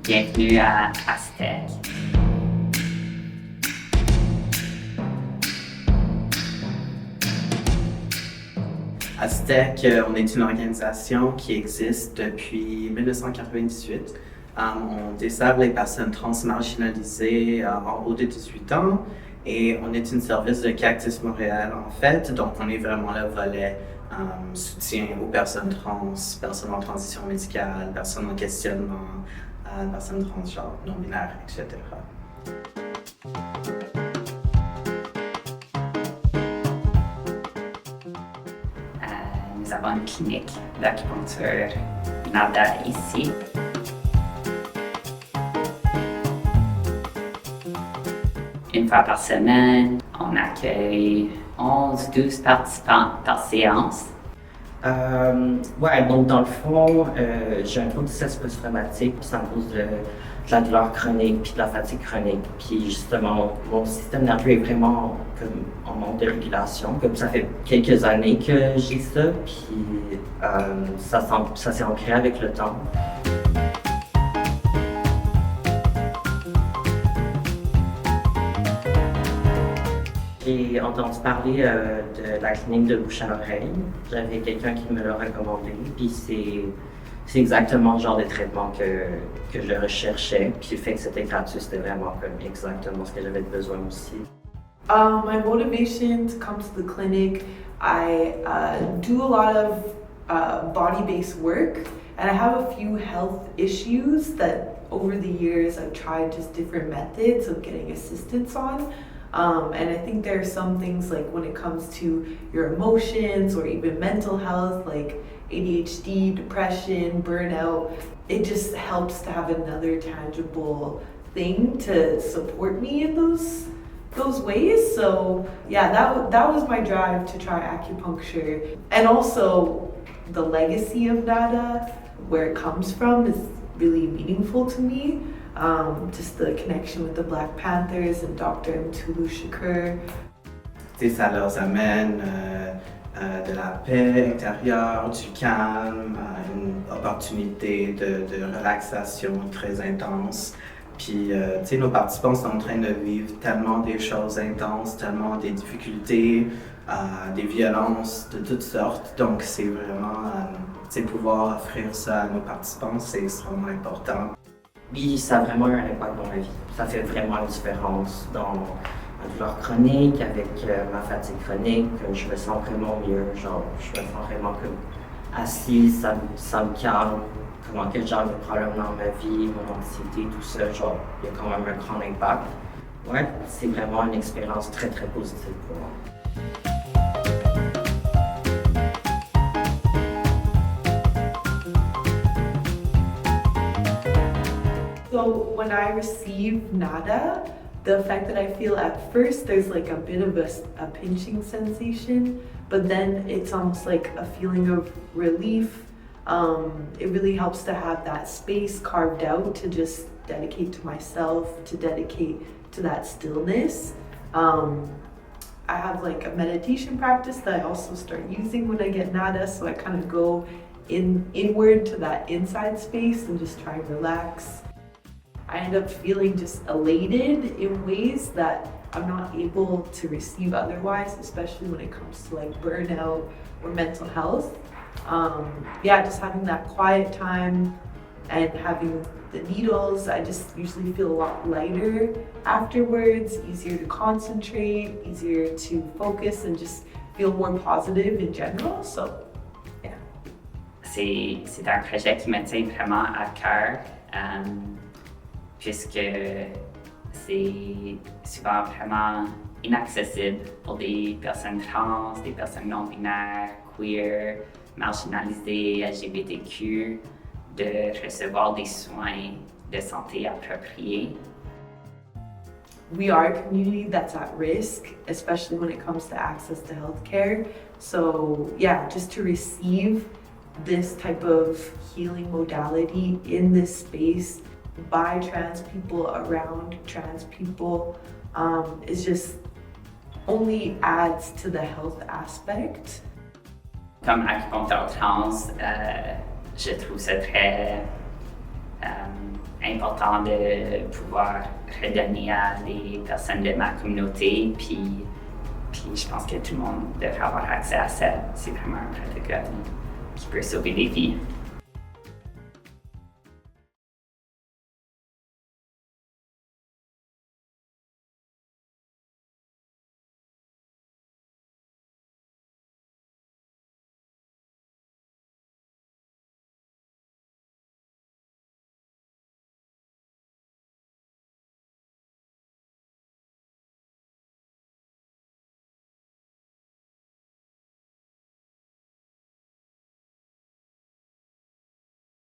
Bienvenue à Aztec. Aztec, on est une organisation qui existe depuis 1998. On dessert les personnes trans marginalisées en haut de 18 ans et on est un service de Cactus Montréal en fait, donc on est vraiment le volet soutien aux personnes trans, personnes en transition médicale, personnes en questionnement, personnes transgenres, non-binaires, etc. Nous avons une clinique d'acupuncture NADA ici. Une fois par semaine, on accueille 11-12 participants par séance. Ouais, donc dans le fond, j'ai un taux de stress post-traumatique, puis c'est à cause de la douleur chronique, puis de la fatigue chronique. Puis justement, mon système nerveux est vraiment comme en manque de régulation. Comme ça fait quelques années que j'ai ça, puis ça s'est ancré avec le temps. J'ai entendu parler de la clinique de bouche à oreille. J'avais quelqu'un qui me l'a recommandé, puis c'est exactement le genre de traitement que je recherchais. Puis le fait que c'était gratuit, c'était vraiment comme exactement ce que j'avais besoin aussi. My motivation to come to the clinic, I do a lot of body-based work, and I have a few health issues that over the years I've tried just different methods of getting assistance on. And I think there are some things like when it comes to your emotions or even mental health, like ADHD, depression, burnout, it just helps to have another tangible thing to support me in those ways. So yeah, that was my drive to try acupuncture. And also the legacy of NADA, where it comes from, is really meaningful to me. Just the connection with the Black Panthers and Dr. Mtulu Shakur. Ça leur amène de la paix intérieure, du calme, une opportunité de relaxation très intense. Puis, tu sais, nos participants sont en train de vivre tellement des choses intenses, tellement des difficultés, des violences de toutes sortes. Donc, c'est vraiment, tu sais, pouvoir offrir ça à nos participants, c'est extrêmement important. Oui, ça a vraiment eu un impact dans ma vie. Ça fait vraiment une différence dans ma douleur chronique, avec ma fatigue chronique. Je me sens vraiment mieux. Genre, je me sens vraiment comme assis, ça me calme. Comment que je gère mes problèmes dans ma vie, mon anxiété, tout ça. Genre, il y a quand même un grand impact. Ouais, c'est vraiment une expérience très, très positive pour moi. So when I receive NADA, the effect that I feel at first, there's like a bit of a pinching sensation, but then it's almost like a feeling of relief. It really helps to have that space carved out to just dedicate to myself, to dedicate to that stillness. I have like a meditation practice that I also start using when I get NADA, so I kind of go inward to that inside space and just try and relax. I end up feeling just elated in ways that I'm not able to receive otherwise, especially when it comes to like burnout or mental health. Yeah, just having that quiet time and having the needles, I just usually feel a lot lighter afterwards, easier to concentrate, easier to focus, and just feel more positive in general. So, yeah. C'est un projet qui me tient vraiment à cœur. Puisque c'est souvent vraiment inaccessible pour des personnes trans, des personnes non-binaires, queer, marginalisées, LGBTQ, de recevoir des soins de santé appropriés. We are a community that's at risk, especially when it comes to access to healthcare. So yeah, just to receive this type of healing modality in this space by trans people, around trans people, is just only adds to the health aspect. Comme acupuncteur trans, je trouve ça très important de pouvoir redonner à les personnes de ma communauté. Puis je pense que tout le monde devrait avoir accès à ça. C'est vraiment un protocole qui peut sauver des vies.